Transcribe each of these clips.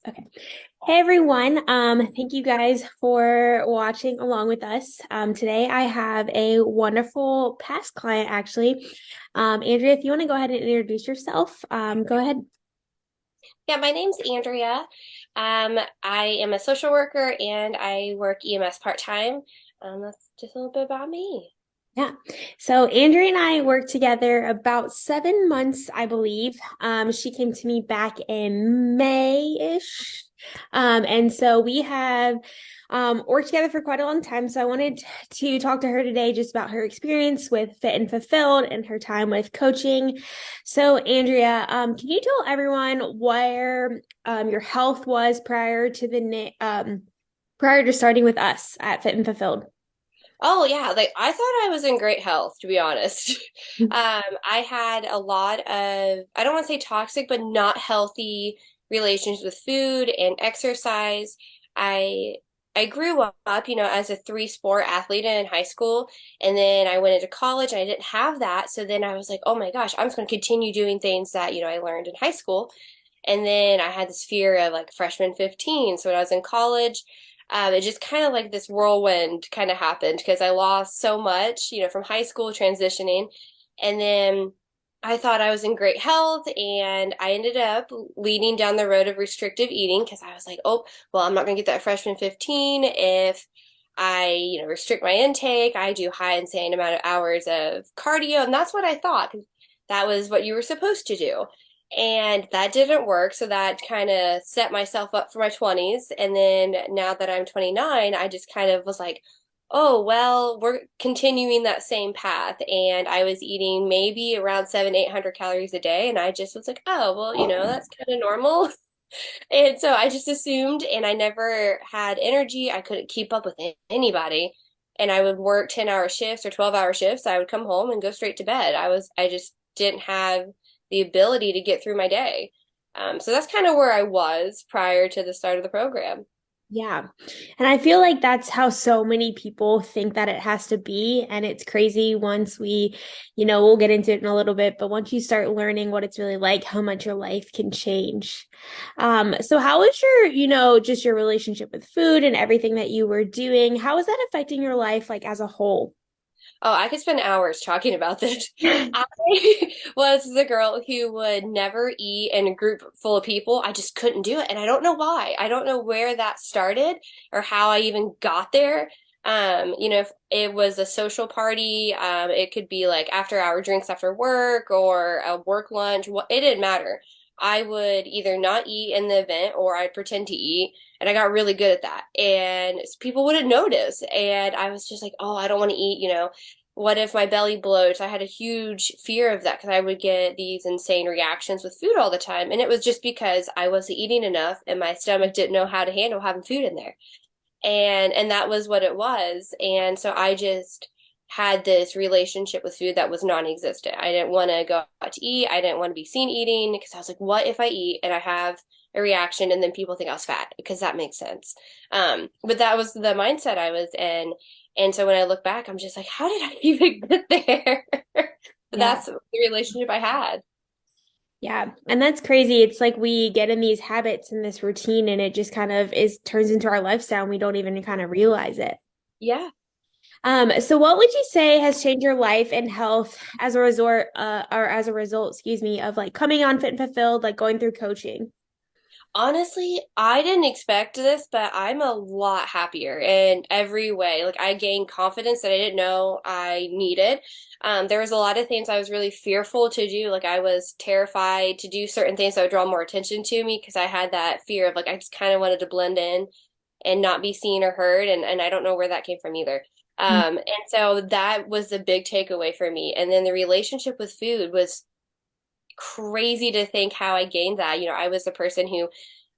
Okay. Hey everyone. Thank you guys for watching along with us. Today I have a wonderful past client actually. Andrea, if you want to go ahead and introduce yourself, go ahead. Yeah, my name's Andrea. I am a social worker and I work EMS part-time. That's just a little bit about me. Yeah. So Andrea and I worked together about 7 months, I believe. She came to me back in May-ish. And so we have worked together for quite a long time. So I wanted to talk to her today just about her experience with Fit and Fulfilled and her time with coaching. So Andrea, can you tell everyone where your health was prior to starting with us at Fit and Fulfilled? Oh yeah, like I thought I was in great health, to be honest. I had a lot of, I don't want to say toxic, but not healthy relations with food and exercise. I I grew up, as a three-sport athlete in high school, and then I went into college and I didn't have that. So then I was like, oh my gosh, I'm just going to continue doing things that, I learned in high school. And then I had this fear of like freshman 15. So when I was in college, it just kind of like this whirlwind kind of happened because I lost so much, from high school transitioning. And then I thought I was in great health and I ended up leading down the road of restrictive eating because I was like, oh, well, I'm not going to get that freshman 15 if I, restrict my intake. I do high insane amount of hours of cardio. And that's what I thought. That was what you were supposed to do. And that didn't work. So that kind of set myself up for my 20s. And then now that I'm 29, I just kind of was like, oh, well, we're continuing that same path. And I was eating maybe around 800 calories a day. And I just was like, oh, well, that's kind of normal. And so I just assumed, and I never had energy. I couldn't keep up with anybody. And I would work 10-hour shifts or 12-hour shifts. I would come home and go straight to bed. I just didn't have the ability to get through my day. So that's kind of where I was prior to the start of the program. Yeah. And I feel like that's how so many people think that it has to be. And it's crazy once we'll get into it in a little bit, but once you start learning what it's really like, how much your life can change. So how was just your relationship with food and everything that you were doing? How is that affecting your life like as a whole? Oh, I could spend hours talking about this. I was the girl who would never eat in a group full of people. I just couldn't do it. And I don't know why. I don't know where that started or how I even got there. If it was a social party, it could be like after hour drinks after work or a work lunch. It didn't matter. I would either not eat in the event or I'd pretend to eat. And I got really good at that. And people wouldn't notice. And I was just like, oh, I don't want to eat. What if my belly bloats? I had a huge fear of that because I would get these insane reactions with food all the time. And it was just because I wasn't eating enough and my stomach didn't know how to handle having food in there. And that was what it was. And so I just had this relationship with food that was non-existent. I didn't want to go out to eat. I didn't want to be seen eating because I was like, what if I eat and I have a reaction and then people think I was fat? Because that makes sense. But that was the mindset I was in. And so when I look back, I'm just like, how did I even get there? But Yeah. that's the relationship I had. Yeah. And that's crazy. It's like we get in these habits and this routine and it just kind of is turns into our lifestyle and we don't even kind of realize it. Yeah. So what would you say has changed your life and health as a resort, or as a result, excuse me, of like coming on Fit and Fulfilled, like going through coaching? Honestly, I didn't expect this, but I'm a lot happier in every way. Like I gained confidence that I didn't know I needed. There was a lot of things I was really fearful to do. Like I was terrified to do certain things that would draw more attention to me because I had that fear of like I just kind of wanted to blend in and not be seen or heard, and I don't know where that came from either. And so that was the big takeaway for me. And then the relationship with food was crazy to think how I gained that. I was a person who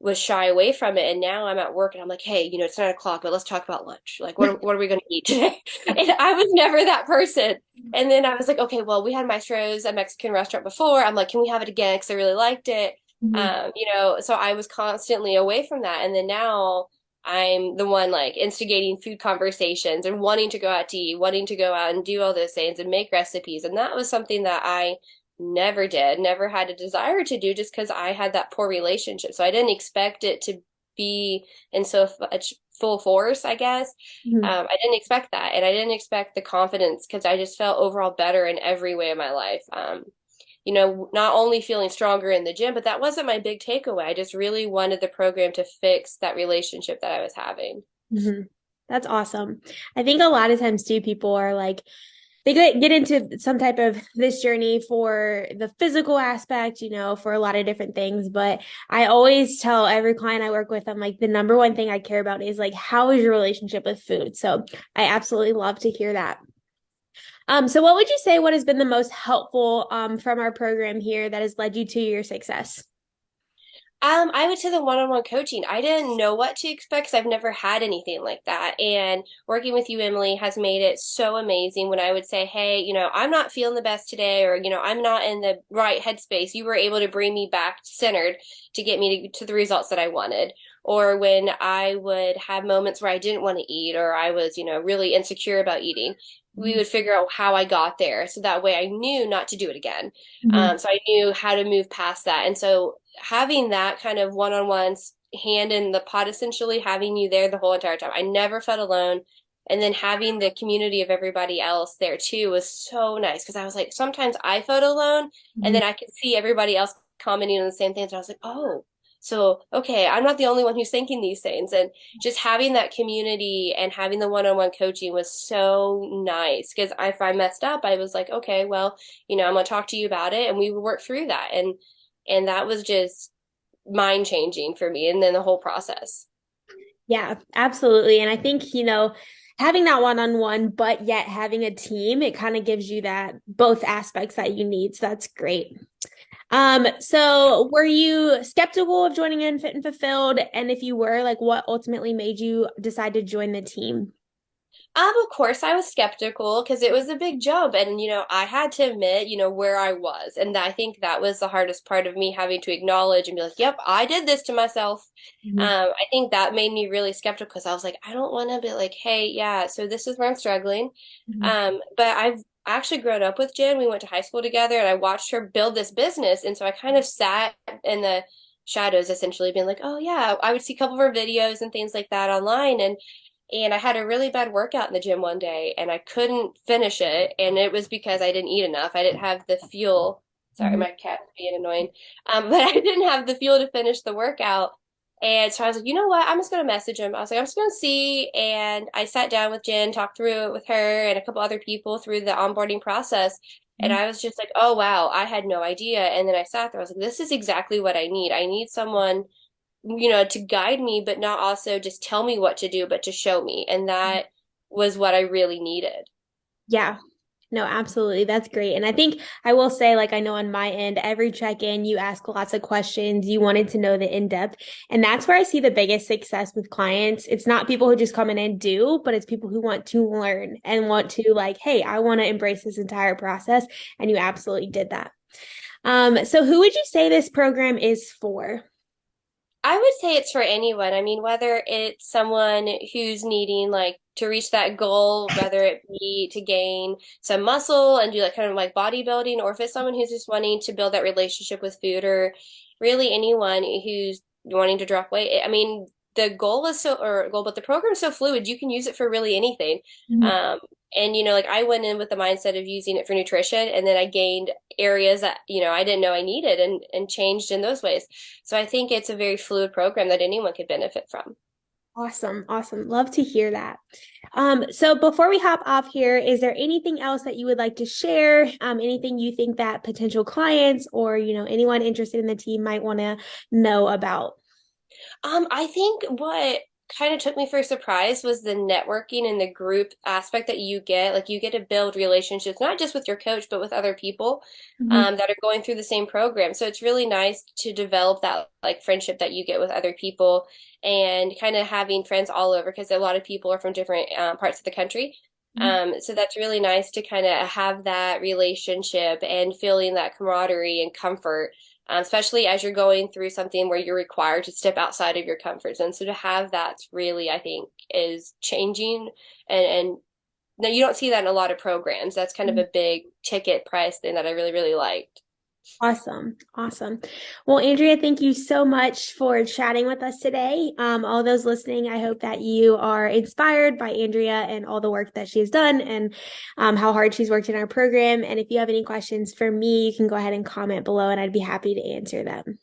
was shy away from it, and now I'm at work and I'm like, hey, it's 9 o'clock, but let's talk about lunch. Like, what are we going to eat today? And I was never that person. And then I was like, okay, well, we had Maestro's, a Mexican restaurant before. I'm like, can we have it again? Because I really liked it. Mhm. So I was constantly away from that, and then now I'm the one like instigating food conversations and wanting to go out to eat, wanting to go out and do all those things and make recipes. And that was something that I never did, never had a desire to do just because I had that poor relationship. So I didn't expect it to be in so much full force, I guess. Mhm. I didn't expect that. And I didn't expect the confidence because I just felt overall better in every way of my life. Not only feeling stronger in the gym, but that wasn't my big takeaway. I just really wanted the program to fix that relationship that I was having. Mhm. That's awesome. I think a lot of times too, people are like, they get into some type of this journey for the physical aspect, for a lot of different things. But I always tell every client I work with, I'm like, the number one thing I care about is like, how is your relationship with food? So I absolutely love to hear that. So what would you say what has been the most helpful from our program here that has led you to your success? I would say the one-on-one coaching. I didn't know what to expect because I've never had anything like that. And working with you, Emily, has made it so amazing when I would say, hey, I'm not feeling the best today, or, I'm not in the right headspace. You were able to bring me back centered to get me to the results that I wanted. Or when I would have moments where I didn't want to eat, or I was, really insecure about eating, we Mhm. would figure out how I got there. So that way I knew not to do it again. Mhm. So I knew how to move past that. And so having that kind of one-on-one hand in the pot, essentially having you there the whole entire time, I never felt alone. And then having the community of everybody else there too was so nice because I was like, sometimes I felt alone, and Mhm. then I could see everybody else commenting on the same things. And I was like, oh, so okay, I'm not the only one who's thinking these things. And just having that community and having the one-on-one coaching was so nice because if I messed up, I was like, okay, well, I'm gonna talk to you about it, and we would work through that. And that was just mind changing for me, and then the whole process. Yeah, absolutely. And I think, having that one-on-one, but yet having a team, it kind of gives you that both aspects that you need. So that's great. So were you skeptical of joining in Fit and Fulfilled? And if you were, like what ultimately made you decide to join the team? Of course, I was skeptical because it was a big jump, and I had to admit, where I was, and I think that was the hardest part of me having to acknowledge and be like, "Yep, I did this to myself." Mhm. I think that made me really skeptical because I was like, I don't want to be like, "Hey, yeah, so this is where I'm struggling." Mhm. But I've actually grown up with Jen. We went to high school together, and I watched her build this business, and so I kind of sat in the shadows, essentially, being like, "Oh yeah," I would see a couple of her videos and things like that online, and I had a really bad workout in the gym one day and I couldn't finish it. And it was because I didn't eat enough. I didn't have the fuel. Sorry, Mhm. my cat's being annoying. But I didn't have the fuel to finish the workout. And so I was like, you know what? I'm just going to message him. I was like, I'm just going to see. And I sat down with Jen, talked through it with her and a couple other people through the onboarding process. And Mhm. I was just like, oh, wow, I had no idea. And then I sat there. I was like, this is exactly what I need. I need someone to guide me, but not also just tell me what to do, but to show me. And that was what I really needed. Yeah. No, absolutely. That's great. And I think I will say, like, I know on my end, every check-in, you ask lots of questions. You wanted to know the in-depth. And that's where I see the biggest success with clients. It's not people who just come in and do, but it's people who want to learn and want to, like, hey, I want to embrace this entire process. And you absolutely did that. So who would you say this program is for? I would say it's for anyone. I mean, whether it's someone who's needing like to reach that goal, whether it be to gain some muscle and do like kind of like bodybuilding, or if it's someone who's just wanting to build that relationship with food, or really anyone who's wanting to drop weight. I mean, the goal is so, or goal, but the program is so fluid. You can use it for really anything. Mhm. Um, and like I went in with the mindset of using it for nutrition, and then I gained areas that I didn't know I needed, and changed in those ways. So I think it's a very fluid program that anyone could benefit from. Awesome. Awesome. Love to hear that. So before we hop off here, is there anything else that you would like to share? Anything you think that potential clients or, anyone interested in the team might want to know about? I think what kind of took me for a surprise was the networking and the group aspect that you get. Like you get to build relationships, not just with your coach, but with other people Mhm. that are going through the same program. So it's really nice to develop that like friendship that you get with other people, and kind of having friends all over because a lot of people are from different parts of the country. So that's really nice to kind of have that relationship and feeling that camaraderie and comfort, especially as you're going through something where you're required to step outside of your comfort zone. So to have that's really, I think, is changing, and no, you don't see that in a lot of programs. That's kind of Mhm. a big ticket price thing that I really, really liked. Awesome. Awesome. Well, Andrea, thank you so much for chatting with us today. All those listening, I hope that you are inspired by Andrea and all the work that she's done and how hard she's worked in our program. And if you have any questions for me, you can go ahead and comment below and I'd be happy to answer them.